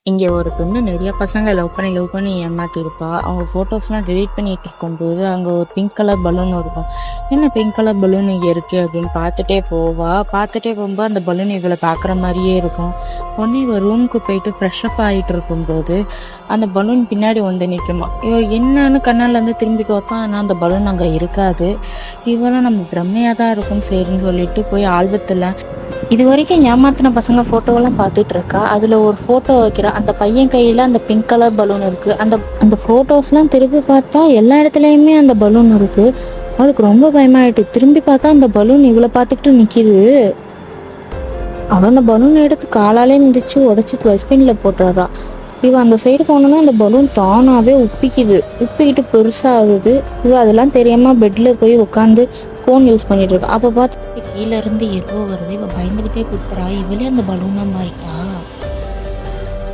இங்கே ஒரு பொண்ணு நிறைய பசங்களை லவ் பண்ணி ஏமாத்திருப்பா. அவங்க ஃபோட்டோஸ்லாம் டெலீட் பண்ணிட்டு இருக்கும்போது அங்கே ஒரு பிங்க் கலர் பலூன் இருக்கும். என்ன பிங்க் கலர் பலூன் இங்கே இருக்குது அப்படின்னு பார்த்துட்டே போவா. பார்த்துட்டே போகும்போது அந்த பலூன் இவளை பார்க்குற மாதிரியே இருக்கும். உடனே இவள் ரூமுக்கு போயிட்டு ஃப்ரெஷ்அப் ஆகிட்டு இருக்கும்போது அந்த பலூன் பின்னாடி வந்து நிற்குமா. இவ என்னன்னு கண்ணாலேருந்து திரும்பி பார்ப்பா. ஆனால் அந்த பலூன் அங்கே இருக்காது. இவெல்லாம் நம்ம பிரம்மையாக தான் இருக்கும் சரின்னு சொல்லிட்டு போய் ஆல்பத்தில் இது வரைக்கும் ஏமாத்தின பசங்க ஃபோட்டோவெல்லாம் பார்த்துட்டு இருக்கா. அதில் ஒரு ஃபோட்டோ வைக்கிறா. அந்த பையன் கையில் அந்த பிங்க் கலர் பலூன் இருக்குது. அந்த ஃபோட்டோஸ்லாம் திருப்பி பார்த்தா எல்லா இடத்துலையுமே அந்த பலூன் இருக்குது. அவளுக்கு ரொம்ப பயமாயிட்டு. திரும்பி பார்த்தா அந்த பலூன் இவளை பார்த்துக்கிட்டு நிற்கிது. அவள் அந்த பலூன் எடுத்து காலாலே மிதிச்சு உடச்சி டஸ்ட்பினில் போட்டுறா. இவள் அந்த சைடு போனோன்னா அந்த பலூன் தானாகவே உப்பிக்கிட்டு பெருசாகுது. இவள் அதெல்லாம் தெரியாமல் பெட்டில் போய் உட்காந்து ஃபோன் யூஸ் பண்ணிட்டு இருக்கா. அப்போ பார்த்து கீழே இருந்து ஏதோ வருது. இவள் பயந்துக்கிட்டே கூப்பிட்றா. இவளே அந்த பலூனாக மாறிட்டா.